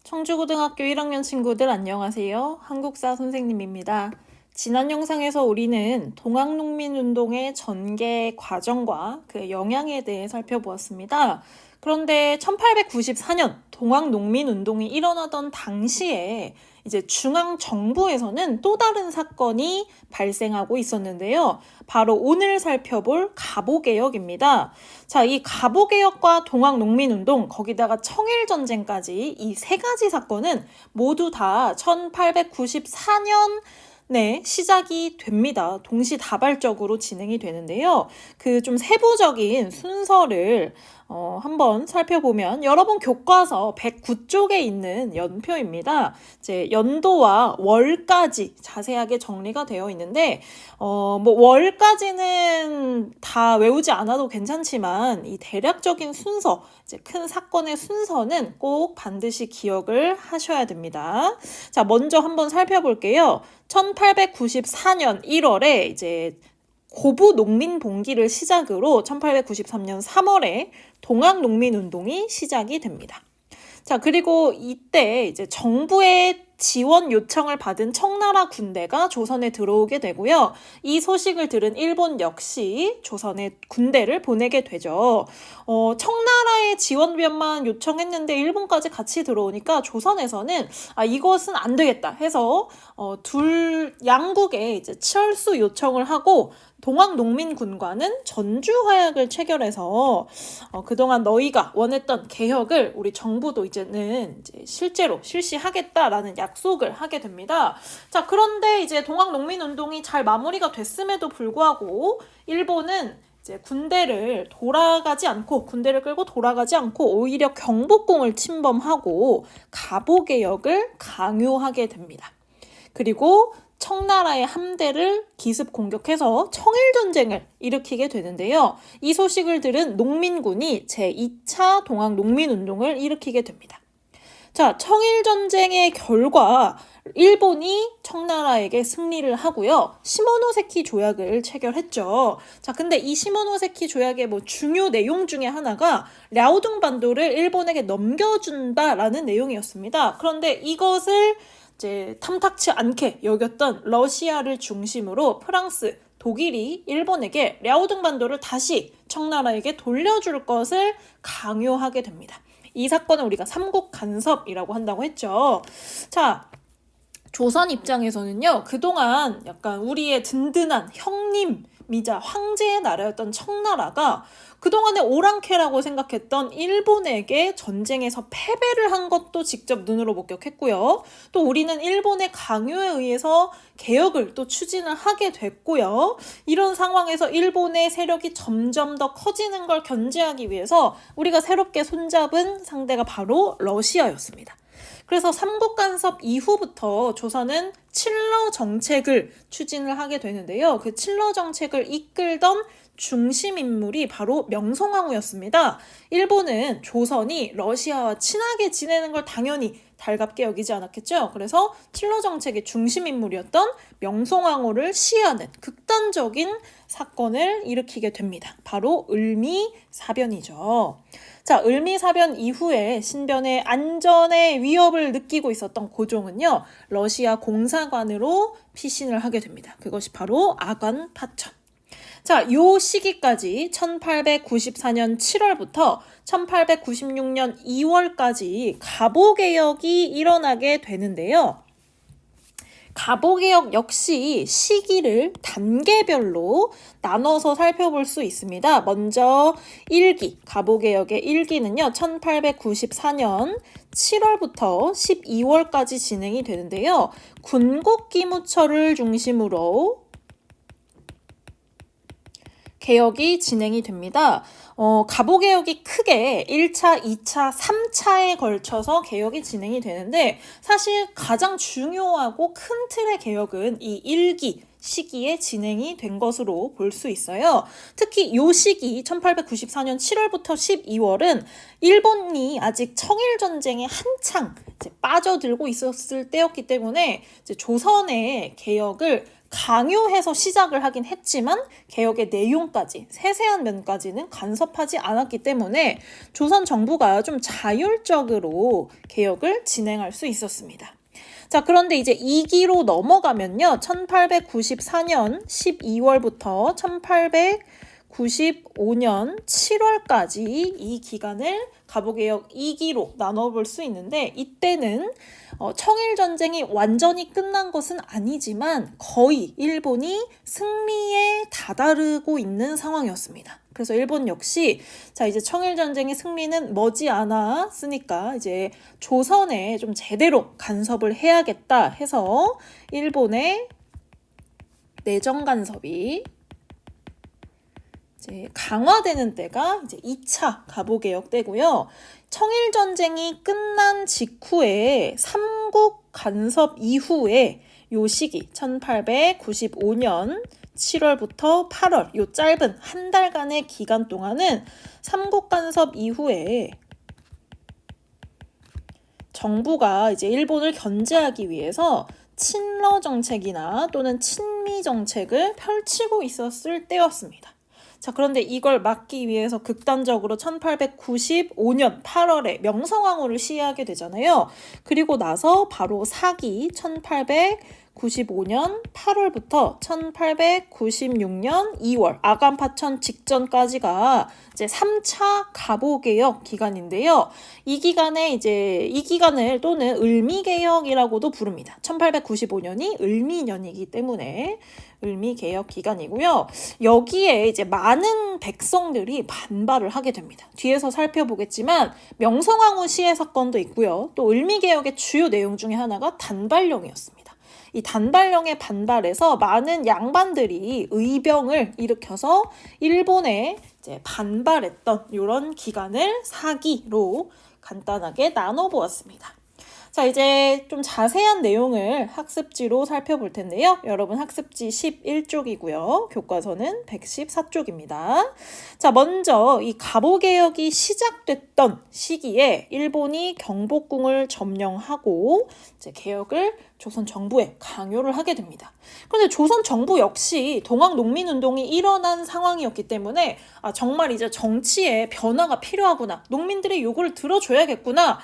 청주고등학교 1학년 친구들 안녕하세요. 한국사 선생님입니다. 지난 영상에서 우리는 동학농민운동의 전개 과정과 그 영향에 대해 살펴보았습니다. 그런데 1894년 동학농민운동이 일어나던 당시에 이제 중앙정부에서는 또 다른 사건이 발생하고 있었는데요. 바로 오늘 살펴볼 갑오개혁입니다. 자, 이 갑오개혁과 동학농민운동, 거기다가 청일전쟁까지 이 세 가지 사건은 모두 다 1894년 시작이 됩니다. 동시다발적으로 진행이 되는데요. 그 좀 세부적인 순서를 한번 살펴보면 여러분 교과서 109쪽에 있는 연표입니다. 이제 연도와 월까지 자세하게 정리가 되어 있는데 월까지는 다 외우지 않아도 괜찮지만 이 대략적인 순서, 이제 큰 사건의 순서는 꼭 반드시 기억을 하셔야 됩니다. 자, 먼저 한번 살펴볼게요. 1894년 1월에 이제 고부 농민 봉기를 시작으로 1893년 3월에 동학농민운동이 시작이 됩니다. 자, 그리고 이때 이제 정부의 지원 요청을 받은 청나라 군대가 조선에 들어오게 되고요. 이 소식을 들은 일본 역시 조선에 군대를 보내게 되죠. 청나라의 지원비만 요청했는데 일본까지 같이 들어오니까 조선에서는 이것은 안 되겠다 해서 양국에 이제 철수 요청을 하고 동학농민군과는 전주화약을 체결해서 그동안 너희가 원했던 개혁을 우리 정부도 이제는 실제로 실시하겠다라는 약속을 하게 됩니다. 자, 그런데 이제 동학농민운동이 잘 마무리가 됐음에도 불구하고 일본은 이제 군대를 끌고 돌아가지 않고 오히려 경복궁을 침범하고 갑오개혁을 강요하게 됩니다. 그리고 청나라의 함대를 기습 공격해서 청일전쟁을 일으키게 되는데요. 이 소식을 들은 농민군이 제2차 동학농민운동을 일으키게 됩니다. 자, 청일전쟁의 결과 일본이 청나라에게 승리를 하고요. 시모노세키 조약을 체결했죠. 자, 근데 이 시모노세키 조약의 중요 내용 중에 하나가 랴오둥반도를 일본에게 넘겨준다라는 내용이었습니다. 그런데 이것을 이제 탐탁치 않게 여겼던 러시아를 중심으로 프랑스, 독일이 일본에게 랴오둥반도를 다시 청나라에게 돌려줄 것을 강요하게 됩니다. 이 사건을 우리가 삼국 간섭이라고 한다고 했죠. 자, 조선 입장에서는요, 그동안 약간 우리의 든든한 형님이자 황제의 나라였던 청나라가 그동안의 오랑캐라고 생각했던 일본에게 전쟁에서 패배를 한 것도 직접 눈으로 목격했고요. 또 우리는 일본의 강요에 의해서 개혁을 또 추진을 하게 됐고요. 이런 상황에서 일본의 세력이 점점 더 커지는 걸 견제하기 위해서 우리가 새롭게 손잡은 상대가 바로 러시아였습니다. 그래서 삼국간섭 이후부터 조선은 칠러 정책을 추진을 하게 되는데요. 그 칠러 정책을 이끌던 중심 인물이 바로 명성황후였습니다. 일본은 조선이 러시아와 친하게 지내는 걸 당연히 달갑게 여기지 않았겠죠. 그래서 칠러 정책의 중심 인물이었던 명성황후를 시해하는 극단적인 사건을 일으키게 됩니다. 바로 을미사변이죠. 자, 을미사변 이후에 신변의 안전의 위협을 느끼고 있었던 고종은요, 러시아 공사관으로 피신을 하게 됩니다. 그것이 바로 아관 파천. 자, 요 시기까지 1894년 7월부터 1896년 2월까지 갑오개혁이 일어나게 되는데요. 갑오개혁 역시 시기를 단계별로 나눠서 살펴볼 수 있습니다. 먼저 1기, 갑오개혁의 1기는요, 1894년 7월부터 12월까지 진행이 되는데요. 군국기무처를 중심으로 개혁이 진행이 됩니다. 갑오개혁이 크게 1차, 2차, 3차에 걸쳐서 개혁이 진행이 되는데 사실 가장 중요하고 큰 틀의 개혁은 이 1기 시기에 진행이 된 것으로 볼 수 있어요. 특히 이 시기 1894년 7월부터 12월은 일본이 아직 청일전쟁에 한창 이제 빠져들고 있었을 때였기 때문에 이제 조선의 개혁을 강요해서 시작을 하긴 했지만 개혁의 내용까지 세세한 면까지는 간섭하지 않았기 때문에 조선 정부가 좀 자율적으로 개혁을 진행할 수 있었습니다. 자, 그런데 이제 2기로 넘어가면요. 1894년 12월부터 1895년 7월까지 이 기간을 갑오개혁 2기로 나눠볼 수 있는데 이때는 청일전쟁이 완전히 끝난 것은 아니지만 거의 일본이 승리에 다다르고 있는 상황이었습니다. 그래서 일본 역시 자 이제 청일전쟁의 승리는 머지않았으니까 이제 조선에 좀 제대로 간섭을 해야겠다 해서 일본의 내정 간섭이 이제 강화되는 때가 이제 2차 갑오개혁 때고요. 청일전쟁이 끝난 직후에 삼국 간섭 이후에 요 시기 1895년 7월부터 8월 요 짧은 한 달간의 기간 동안은 삼국 간섭 이후에 정부가 이제 일본을 견제하기 위해서 친러 정책이나 또는 친미 정책을 펼치고 있었을 때였습니다. 자, 그런데 이걸 막기 위해서 극단적으로 1895년 8월에 명성황후를 시해하게 되잖아요. 그리고 나서 바로 4기 1895년 8월부터 1896년 2월 아간파천 직전까지가 이제 3차 갑오개혁 기간인데요. 이 기간을 또는 을미개혁이라고도 부릅니다. 1895년이 을미년이기 때문에 을미개혁 기간이고요. 여기에 이제 많은 백성들이 반발을 하게 됩니다. 뒤에서 살펴보겠지만 명성황후 시해 사건도 있고요. 또 을미개혁의 주요 내용 중에 하나가 단발령이었습니다. 이 단발령에 반발해서 많은 양반들이 의병을 일으켜서 일본에 이제 반발했던 이런 기간을 4기로 간단하게 나눠보았습니다. 자, 이제 좀 자세한 내용을 학습지로 살펴볼 텐데요. 여러분 학습지 11쪽이고요. 교과서는 114쪽입니다. 자, 먼저 이 갑오개혁이 시작됐던 시기에 일본이 경복궁을 점령하고 이제 개혁을 조선 정부에 강요를 하게 됩니다. 그런데 조선 정부 역시 동학농민운동이 일어난 상황이었기 때문에 정말 이제 정치에 변화가 필요하구나. 농민들의 요구를 들어줘야겠구나.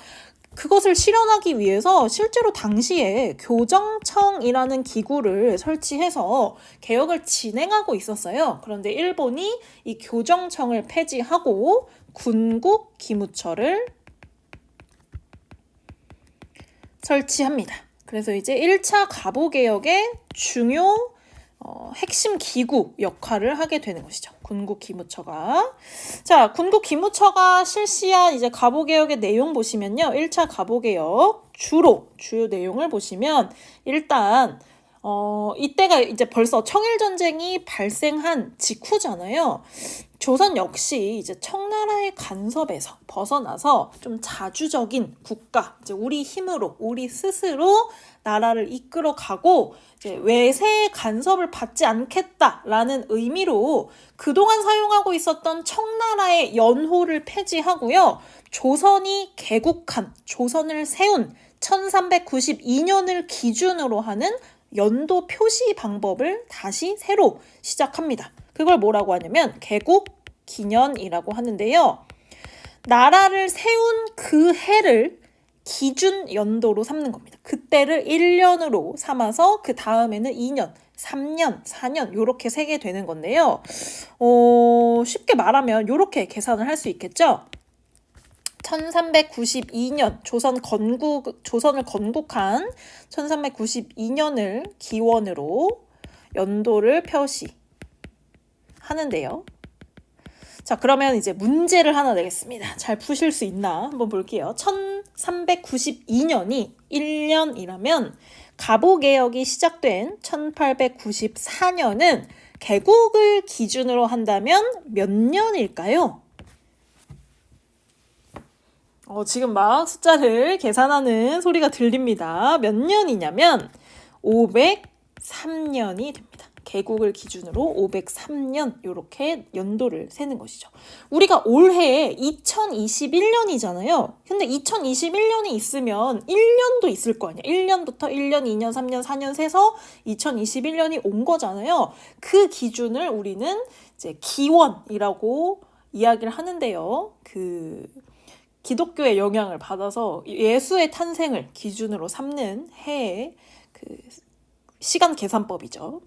그것을 실현하기 위해서 실제로 당시에 교정청이라는 기구를 설치해서 개혁을 진행하고 있었어요. 그런데 일본이 이 교정청을 폐지하고 군국기무처를 설치합니다. 그래서 이제 1차 갑오개혁의 중요 핵심 기구 역할을 하게 되는 것이죠. 군국기무처가. 자, 군국기무처가 실시한 이제 갑오개혁의 내용 보시면요. 1차 갑오개혁 주요 내용을 보시면 일단 이때가 이제 벌써 청일전쟁이 발생한 직후잖아요. 조선 역시 이제 청나라의 간섭에서 벗어나서 좀 자주적인 국가, 이제 우리 힘으로, 우리 스스로 나라를 이끌어가고 이제 외세의 간섭을 받지 않겠다라는 의미로 그동안 사용하고 있었던 청나라의 연호를 폐지하고요. 조선이 개국한, 조선을 세운 1392년을 기준으로 하는 연도 표시 방법을 다시 새로 시작합니다. 그걸 뭐라고 하냐면 개국기년이라고 하는데요. 나라를 세운 그 해를 기준 연도로 삼는 겁니다. 그때를 1년으로 삼아서 그 다음에는 2년, 3년, 4년 이렇게 세게 되는 건데요. 쉽게 말하면 이렇게 계산을 할 수 있겠죠. 1392년 조선을 건국한 1392년을 기원으로 연도를 표시하는데요. 자, 그러면 이제 문제를 하나 내겠습니다. 잘 푸실 수 있나 한번 볼게요. 1392년이 1년이라면 갑오개혁이 시작된 1894년은 개국을 기준으로 한다면 몇 년일까요? 지금 막 숫자를 계산하는 소리가 들립니다. 몇 년이냐면 503년이 됩니다. 개국을 기준으로 503년 이렇게 연도를 세는 것이죠. 우리가 올해 2021년이잖아요. 근데 2021년이 있으면 1년도 있을 거 아니야. 1년부터 1년, 2년, 3년, 4년 세서 2021년이 온 거잖아요. 그 기준을 우리는 이제 기원이라고 이야기를 하는데요. 기독교의 영향을 받아서 예수의 탄생을 기준으로 삼는 해의 시간 계산법이죠.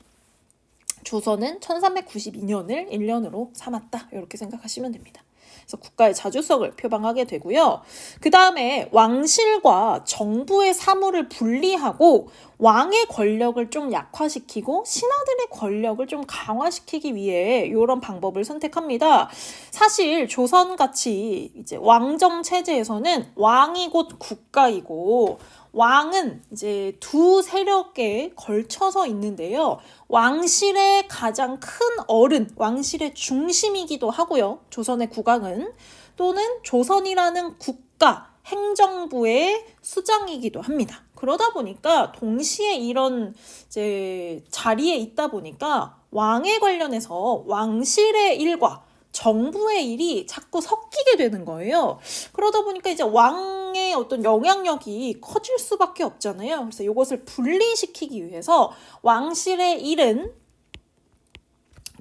조선은 1392년을 1년으로 삼았다. 이렇게 생각하시면 됩니다. 그래서 국가의 자주성을 표방하게 되고요. 그 다음에 왕실과 정부의 사무를 분리하고 왕의 권력을 좀 약화시키고 신하들의 권력을 좀 강화시키기 위해 이런 방법을 선택합니다. 사실 조선같이 이제 왕정 체제에서는 왕이 곧 국가이고 왕은 이제 두 세력에 걸쳐서 있는데요. 왕실의 가장 큰 어른, 왕실의 중심이기도 하고요. 조선의 국왕은 또는 조선이라는 국가, 행정부의 수장이기도 합니다. 그러다 보니까 동시에 이런 이제 자리에 있다 보니까 왕에 관련해서 왕실의 일과 정부의 일이 자꾸 섞이게 되는 거예요. 그러다 보니까 이제 왕의 어떤 영향력이 커질 수밖에 없잖아요. 그래서 이것을 분리시키기 위해서 왕실의 일은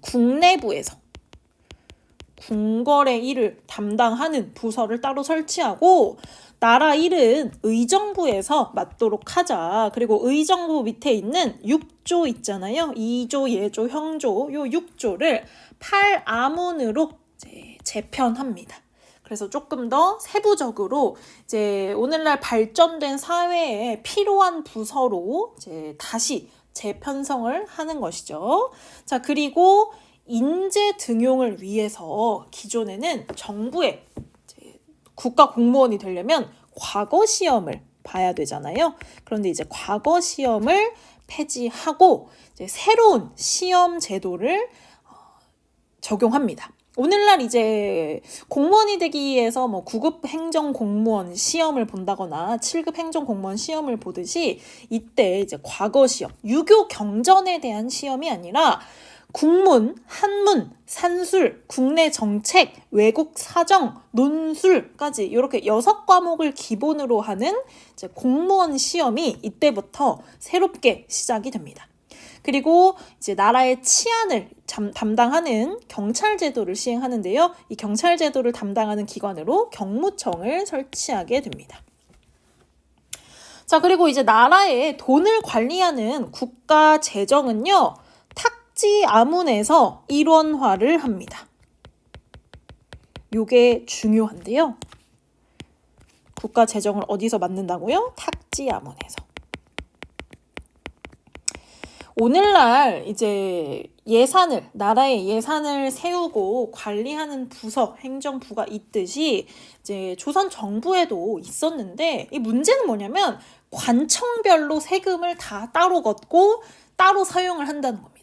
국내부에서 궁궐의 일을 담당하는 부서를 따로 설치하고 나라 일은 의정부에서 맡도록 하자. 그리고 의정부 밑에 있는 6조 있잖아요. 2조, 예조, 형조 요 6조를 8아문으로 재편합니다. 그래서 조금 더 세부적으로 이제 오늘날 발전된 사회에 필요한 부서로 이제 다시 재편성을 하는 것이죠. 자, 그리고 인재 등용을 위해서 기존에는 정부의 국가 공무원이 되려면 과거 시험을 봐야 되잖아요. 그런데 이제 과거 시험을 폐지하고 이제 새로운 시험 제도를 적용합니다. 오늘날 이제 공무원이 되기 위해서 뭐 9급 행정공무원 시험을 본다거나 7급 행정공무원 시험을 보듯이 이때 이제 과거 시험, 유교 경전에 대한 시험이 아니라 국문, 한문, 산술, 국내 정책, 외국 사정, 논술까지 이렇게 6과목을 기본으로 하는 이제 공무원 시험이 이때부터 새롭게 시작이 됩니다. 그리고 이제 나라의 치안을 담당하는 경찰 제도를 시행하는데요. 이 경찰 제도를 담당하는 기관으로 경무청을 설치하게 됩니다. 자, 그리고 이제 나라의 돈을 관리하는 국가 재정은요. 탁지아문에서 일원화를 합니다. 요게 중요한데요. 국가 재정을 어디서 만든다고요? 탁지아문에서. 오늘날 이제 나라의 예산을 세우고 관리하는 부서, 행정부가 있듯이 이제 조선 정부에도 있었는데 이 문제는 뭐냐면 관청별로 세금을 다 따로 걷고 따로 사용을 한다는 겁니다.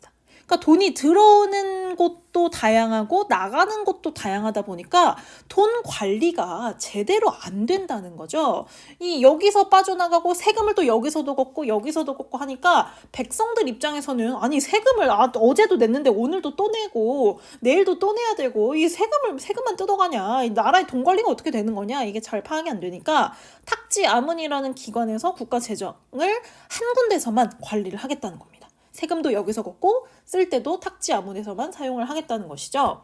그러니까 돈이 들어오는 곳도 다양하고 나가는 곳도 다양하다 보니까 돈 관리가 제대로 안 된다는 거죠. 여기서 빠져나가고 세금을 또 여기서도 걷고 여기서도 걷고 하니까 백성들 입장에서는 아니 세금을 어제도 냈는데 오늘도 또 내고 내일도 또 내야 되고 이 세금만 뜯어가냐, 이 나라의 돈 관리가 어떻게 되는 거냐, 이게 잘 파악이 안 되니까 탁지아문이라는 기관에서 국가 재정을 한 군데서만 관리를 하겠다는 겁니다. 세금도 여기서 걷고 쓸 때도 탁지아문에서만 사용을 하겠다는 것이죠.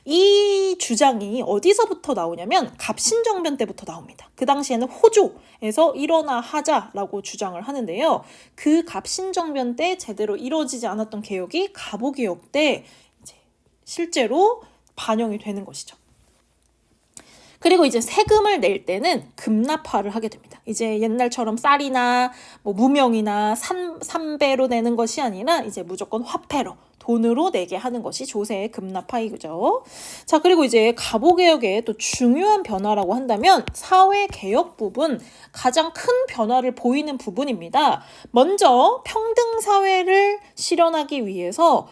이 주장이 어디서부터 나오냐면 갑신정변 때부터 나옵니다. 그 당시에는 호조에서 일원화하자라고 주장을 하는데요. 그 갑신정변 때 제대로 이루어지지 않았던 개혁이 갑오개혁 때 이제 실제로 반영이 되는 것이죠. 그리고 이제 세금을 낼 때는 급납화를 하게 됩니다. 이제 옛날처럼 쌀이나 뭐 무명이나 삼배로 내는 것이 아니라 이제 무조건 화폐로 돈으로 내게 하는 것이 조세의 급납화이죠. 자, 그리고 이제 갑오개혁의 또 중요한 변화라고 한다면 사회개혁 부분, 가장 큰 변화를 보이는 부분입니다. 먼저 평등사회를 실현하기 위해서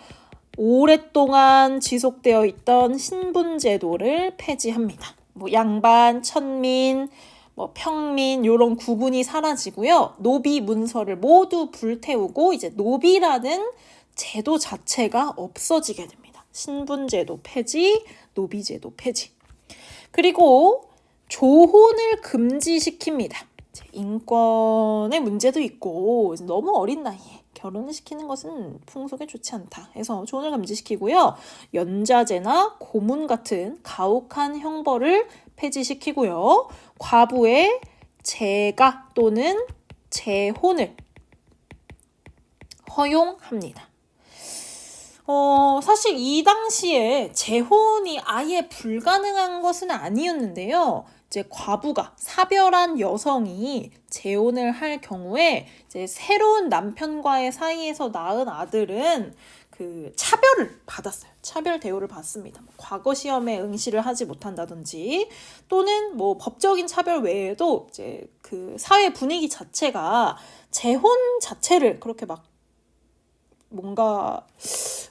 오랫동안 지속되어 있던 신분제도를 폐지합니다. 뭐 양반, 천민, 뭐 평민 이런 구분이 사라지고요. 노비 문서를 모두 불태우고 이제 노비라는 제도 자체가 없어지게 됩니다. 신분제도 폐지, 노비제도 폐지. 그리고 조혼을 금지시킵니다. 인권의 문제도 있고 너무 어린 나이에 결혼을 시키는 것은 풍속에 좋지 않다 해서 조혼을 금지시키고요. 연좌제나 고문 같은 가혹한 형벌을 폐지시키고요. 과부의 재가 또는 재혼을 허용합니다. 사실 이 당시에 재혼이 아예 불가능한 것은 아니었는데요. 이제 과부가 사별한 여성이 재혼을 할 경우에 이제 새로운 남편과의 사이에서 낳은 아들은 그 차별을 받았어요. 차별 대우를 받습니다. 과거 시험에 응시를 하지 못한다든지 또는 뭐 법적인 차별 외에도 이제 그 사회 분위기 자체가 재혼 자체를 그렇게 막 뭔가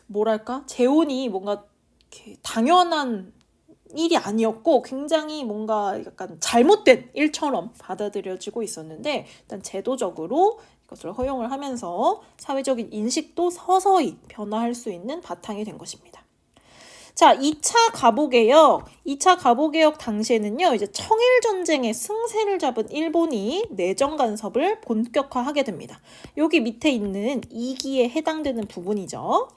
뭐랄까 재혼이 뭔가 이렇게 당연한 일이 아니었고 굉장히 뭔가 약간 잘못된 일처럼 받아들여지고 있었는데 일단 제도적으로 이것을 허용을 하면서 사회적인 인식도 서서히 변화할 수 있는 바탕이 된 것입니다. 자, 2차 가보개혁. 2차 가보개혁 당시에는요, 이제 청일전쟁의 승세를 잡은 일본이 내정 간섭을 본격화하게 됩니다. 여기 밑에 있는 2기에 해당되는 부분이죠.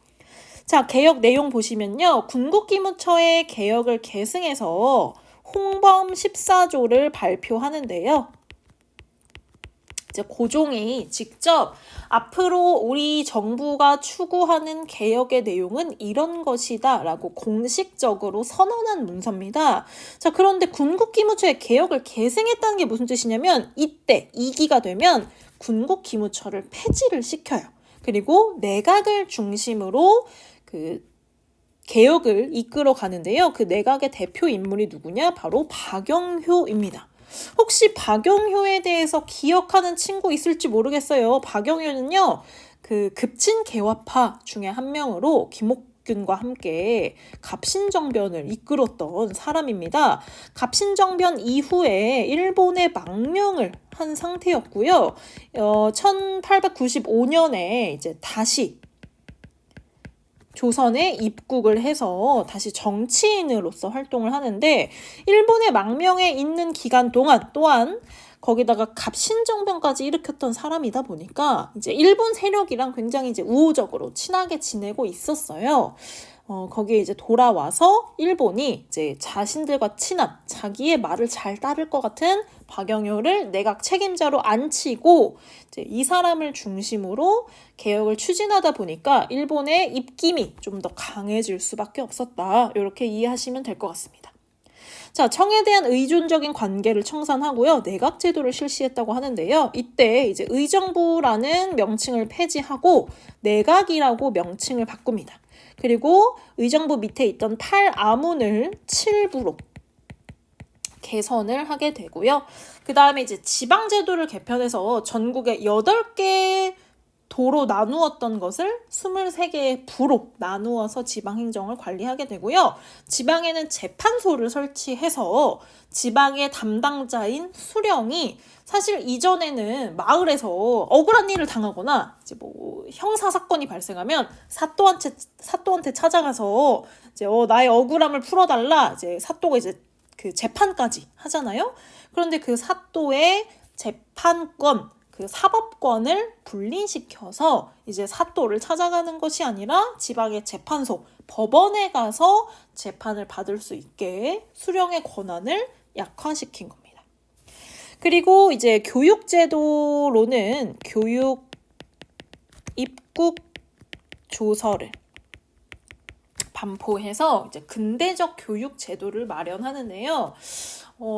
자, 개혁 내용 보시면요. 군국기무처의 개혁을 계승해서 홍범 14조를 발표하는데요. 이제 고종이 직접 앞으로 우리 정부가 추구하는 개혁의 내용은 이런 것이다 라고 공식적으로 선언한 문서입니다. 자, 그런데 군국기무처의 개혁을 계승했다는 게 무슨 뜻이냐면 이때 2기가 되면 군국기무처를 폐지를 시켜요. 그리고 내각을 중심으로 그 개혁을 이끌어 가는데요. 그 내각의 대표 인물이 누구냐? 바로 박영효입니다. 혹시 박영효에 대해서 기억하는 친구 있을지 모르겠어요. 박영효는요, 그 급친개화파 중에 한 명으로 김옥균과 함께 갑신정변을 이끌었던 사람입니다. 갑신정변 이후에 일본에 망명을 한 상태였고요. 1895년에 이제 다시 조선에 입국을 해서 다시 정치인으로서 활동을 하는데 일본의 망명에 있는 기간 동안 또한 거기다가 갑신정변까지 일으켰던 사람이다 보니까 이제 일본 세력이랑 굉장히 이제 우호적으로 친하게 지내고 있었어요. 거기에 이제 돌아와서 일본이 이제 자신들과 친한 자기의 말을 잘 따를 것 같은 박영효를 내각 책임자로 앉히고 이제 이 사람을 중심으로 개혁을 추진하다 보니까 일본의 입김이 좀 더 강해질 수밖에 없었다. 이렇게 이해하시면 될 것 같습니다. 자, 청에 대한 의존적인 관계를 청산하고요. 내각 제도를 실시했다고 하는데요. 이때 이제 의정부라는 명칭을 폐지하고 내각이라고 명칭을 바꿉니다. 그리고 의정부 밑에 있던 8아문을 7부로 개선을 하게 되고요. 그 다음에 이제 지방제도를 개편해서 전국에 8개 도로 나누었던 것을 23개의 부로 나누어서 지방행정을 관리하게 되고요. 지방에는 재판소를 설치해서 지방의 담당자인 수령이 사실 이전에는 마을에서 억울한 일을 당하거나 이제 뭐 형사 사건이 발생하면 사또한테 찾아가서 이제 나의 억울함을 풀어달라 이제 사또가 이제 그 재판까지 하잖아요. 그런데 그 사또의 재판권 그 사법권을 분리시켜서 이제 사또를 찾아가는 것이 아니라 지방의 재판소, 법원에 가서 재판을 받을 수 있게 수령의 권한을 약화시킨 겁니다. 그리고 이제 교육제도로는 교육 입국 조서를 반포해서 이제 근대적 교육 제도를 마련하는데요.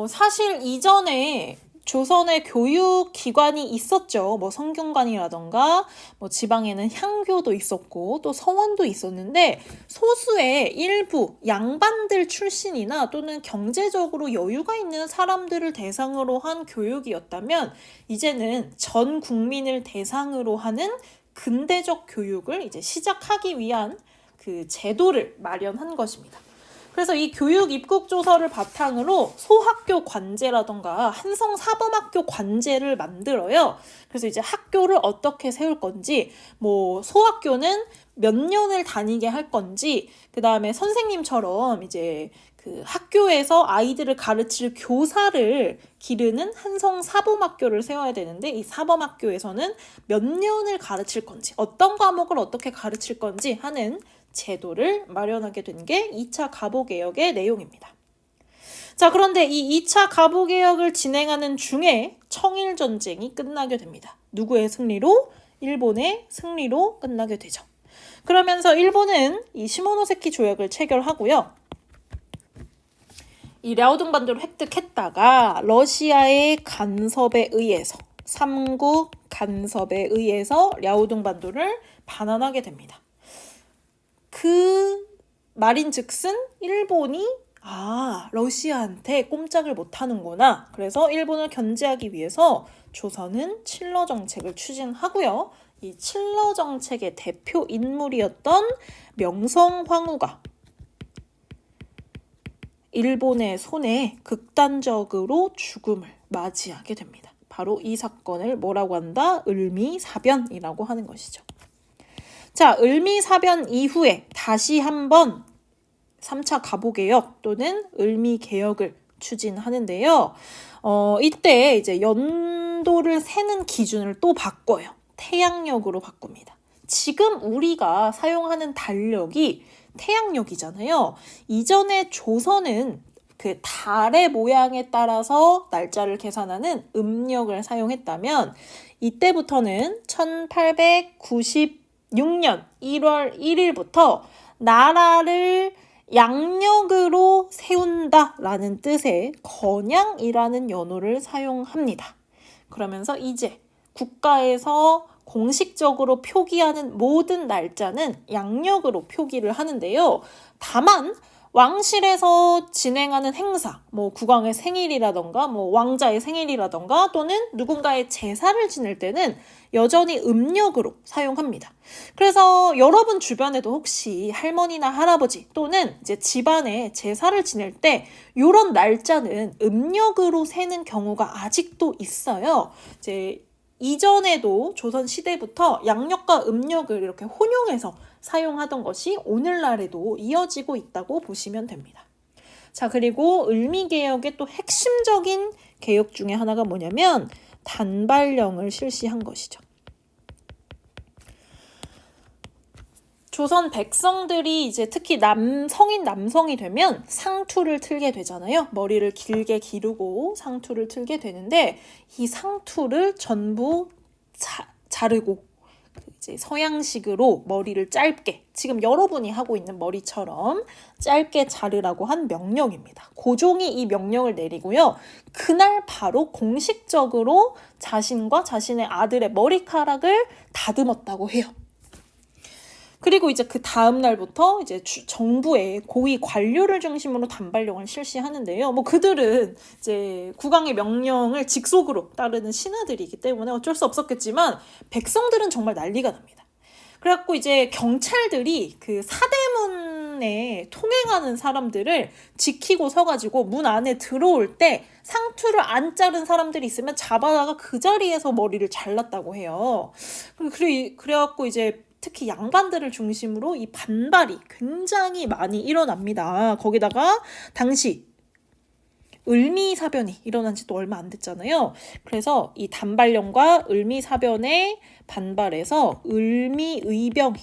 사실 이전에 조선의 교육기관이 있었죠. 뭐 성균관이라던가 뭐 지방에는 향교도 있었고 또 서원도 있었는데 소수의 일부 양반들 출신이나 또는 경제적으로 여유가 있는 사람들을 대상으로 한 교육이었다면 이제는 전 국민을 대상으로 하는 근대적 교육을 이제 시작하기 위한 그 제도를 마련한 것입니다. 그래서 이 교육 입국 조서를 바탕으로 소학교 관제라던가 한성 사범학교 관제를 만들어요. 그래서 이제 학교를 어떻게 세울 건지, 뭐 소학교는 몇 년을 다니게 할 건지, 그 다음에 선생님처럼 이제 그 학교에서 아이들을 가르칠 교사를 기르는 한성 사범학교를 세워야 되는데, 이 사범학교에서는 몇 년을 가르칠 건지, 어떤 과목을 어떻게 가르칠 건지 하는 제도를 마련하게 된 게 2차 가보개혁의 내용입니다. 자, 그런데 이 2차 가보개혁을 진행하는 중에 청일전쟁이 끝나게 됩니다. 누구의 승리로? 일본의 승리로 끝나게 되죠. 그러면서 일본은 이 시모노세키 조약을 체결하고요. 이 랴오둥반도를 획득했다가 러시아의 간섭에 의해서, 삼국 간섭에 의해서 랴오둥반도를 반환하게 됩니다. 그 말인즉슨 일본이 러시아한테 꼼짝을 못하는구나. 그래서 일본을 견제하기 위해서 조선은 칠러 정책을 추진하고요. 이 칠러 정책의 대표 인물이었던 명성황후가 일본의 손에 극단적으로 죽음을 맞이하게 됩니다. 바로 이 사건을 뭐라고 한다? 을미사변이라고 하는 것이죠. 자, 을미사변 이후에 다시 한번 3차 가보개혁 또는 을미개혁을 추진하는데요. 이때 이제 연도를 세는 기준을 또 바꿔요. 태양력으로 바꿉니다. 지금 우리가 사용하는 달력이 태양력이잖아요. 이전에 조선은 그 달의 모양에 따라서 날짜를 계산하는 음력을 사용했다면, 이때부터는 1896년 1월 1일부터 나라를 양력으로 세운다라는 뜻의 건양이라는 연호를 사용합니다. 그러면서 이제 국가에서 공식적으로 표기하는 모든 날짜는 양력으로 표기를 하는데요. 다만 왕실에서 진행하는 행사, 뭐 국왕의 생일이라던가 뭐 왕자의 생일이라던가 또는 누군가의 제사를 지낼 때는 여전히 음력으로 사용합니다. 그래서 여러분 주변에도 혹시 할머니나 할아버지 또는 이제 집안에 제사를 지낼 때 이런 날짜는 음력으로 세는 경우가 아직도 있어요. 이제 이전에도 조선 시대부터 양력과 음력을 이렇게 혼용해서 사용하던 것이 오늘날에도 이어지고 있다고 보시면 됩니다. 자, 그리고 을미개혁의 또 핵심적인 개혁 중에 하나가 뭐냐면 단발령을 실시한 것이죠. 조선 백성들이 이제 특히 성인 남성이 되면 상투를 틀게 되잖아요. 머리를 길게 기르고 상투를 틀게 되는데, 이 상투를 전부 자르고 이제 서양식으로 머리를 짧게, 지금 여러분이 하고 있는 머리처럼 짧게 자르라고 한 명령입니다. 고종이 이 명령을 내리고요. 그날 바로 공식적으로 자신과 자신의 아들의 머리카락을 다듬었다고 해요. 그리고 이제 그 다음 날부터 이제 정부의 고위 관료를 중심으로 단발령을 실시하는데요. 뭐 그들은 이제 국왕의 명령을 직속으로 따르는 신하들이기 때문에 어쩔 수 없었겠지만, 백성들은 정말 난리가 납니다. 그래갖고 이제 경찰들이 그 사대문에 통행하는 사람들을 지키고 서가지고 문 안에 들어올 때 상투를 안 자른 사람들이 있으면 잡아다가 그 자리에서 머리를 잘랐다고 해요. 그래갖고 이제 특히 양반들을 중심으로 이 반발이 굉장히 많이 일어납니다. 거기다가 당시 을미사변이 일어난 지 또 얼마 안 됐잖아요. 그래서 이 단발령과 을미사변에 반발해서 을미의병이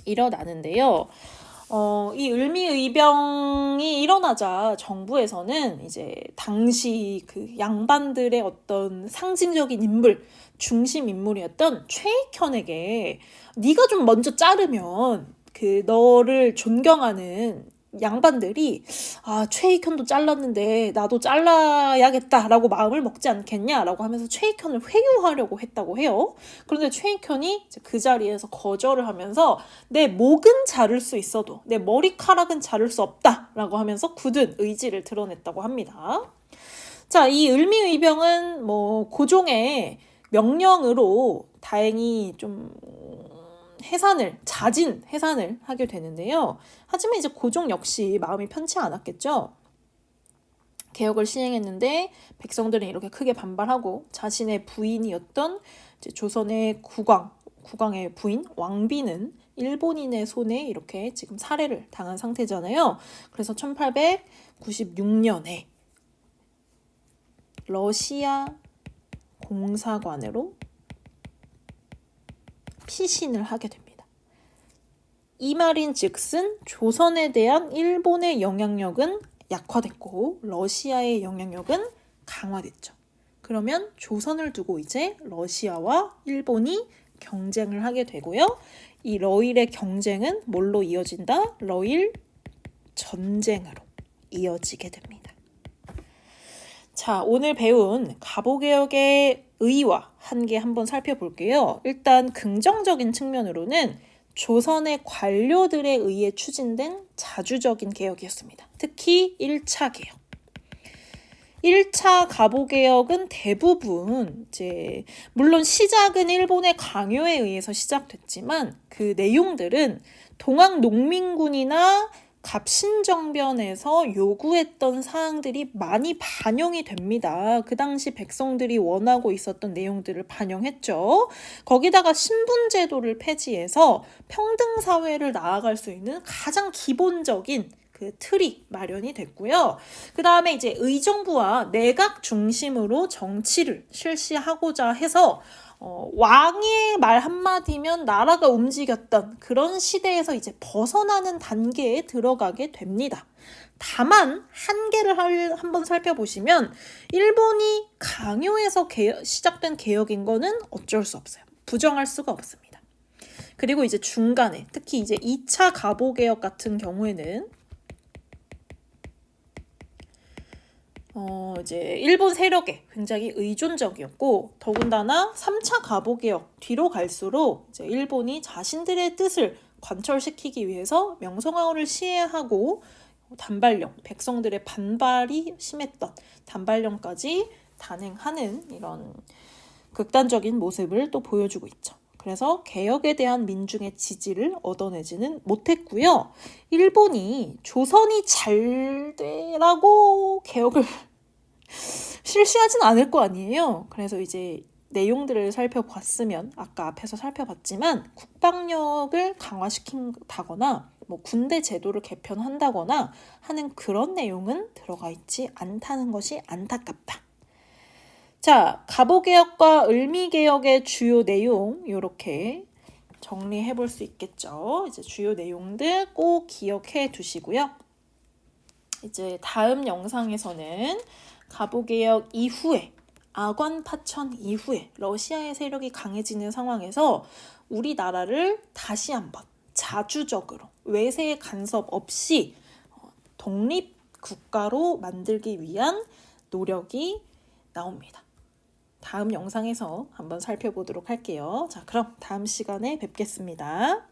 일어나는데요. 이 을미의병이 일어나자 정부에서는 이제 당시 그 양반들의 어떤 상징적인 인물, 중심 인물이었던 최익현에게 네가 좀 먼저 자르면 그 너를 존경하는 양반들이 최익현도 잘랐는데 나도 잘라야겠다라고 마음을 먹지 않겠냐라고 하면서 최익현을 회유하려고 했다고 해요. 그런데 최익현이 그 자리에서 거절을 하면서 내 목은 자를 수 있어도 내 머리카락은 자를 수 없다라고 하면서 굳은 의지를 드러냈다고 합니다. 자, 이 을미의병은 뭐 고종의 명령으로 다행히 좀 잦은 해산을 하게 되는데요. 하지만 이제 고종 역시 마음이 편치 않았겠죠. 개혁을 시행했는데 백성들은 이렇게 크게 반발하고 자신의 부인이었던 이제 조선의 국왕의 부인 왕비는 일본인의 손에 이렇게 지금 살해를 당한 상태잖아요. 그래서 1896년에 러시아 공사관으로 피신을 하게 됩니다. 이 말인즉슨 조선에 대한 일본의 영향력은 약화됐고 러시아의 영향력은 강화됐죠. 그러면 조선을 두고 이제 러시아와 일본이 경쟁을 하게 되고요. 이 러일의 경쟁은 뭘로 이어진다? 러일 전쟁으로 이어지게 됩니다. 자, 오늘 배운 갑오개혁의 의의와 한계 한번 살펴볼게요. 일단 긍정적인 측면으로는 조선의 관료들에 의해 추진된 자주적인 개혁이었습니다. 특히 1차 개혁. 1차 갑오개혁은 대부분 물론 시작은 일본의 강요에 의해서 시작됐지만 그 내용들은 동학농민군이나 갑신정변에서 요구했던 사항들이 많이 반영이 됩니다. 그 당시 백성들이 원하고 있었던 내용들을 반영했죠. 거기다가 신분제도를 폐지해서 평등사회를 나아갈 수 있는 가장 기본적인 그 틀이 마련이 됐고요. 그 다음에 이제 의정부와 내각 중심으로 정치를 실시하고자 해서 왕의 말 한마디면 나라가 움직였던 그런 시대에서 이제 벗어나는 단계에 들어가게 됩니다. 다만 한계를 한번 살펴보시면 일본이 강요해서 시작된 개혁인 거는 어쩔 수 없어요. 부정할 수가 없습니다. 그리고 이제 중간에 특히 이제 2차 갑오개혁 같은 경우에는 이제 일본 세력에 굉장히 의존적이었고 더군다나 3차 갑오개혁 뒤로 갈수록 이제 일본이 자신들의 뜻을 관철시키기 위해서 명성황후를 시해하고 단발령, 백성들의 반발이 심했던 단발령까지 단행하는 이런 극단적인 모습을 또 보여주고 있죠. 그래서 개혁에 대한 민중의 지지를 얻어내지는 못했고요. 일본이 조선이 잘 되라고 개혁을 실시하진 않을 거 아니에요. 그래서 이제 내용들을 살펴봤으면 아까 앞에서 살펴봤지만 국방력을 강화시킨다거나 뭐 군대 제도를 개편한다거나 하는 그런 내용은 들어가 있지 않다는 것이 안타깝다. 자, 갑오개혁과 을미개혁의 주요 내용 이렇게 정리해 볼 수 있겠죠. 이제 주요 내용들 꼭 기억해 두시고요. 이제 다음 영상에서는 갑오개혁 이후에 아관 파천 이후에 러시아의 세력이 강해지는 상황에서 우리나라를 다시 한번 자주적으로 외세의 간섭 없이 독립 국가로 만들기 위한 노력이 나옵니다. 다음 영상에서 한번 살펴보도록 할게요. 자, 그럼 다음 시간에 뵙겠습니다.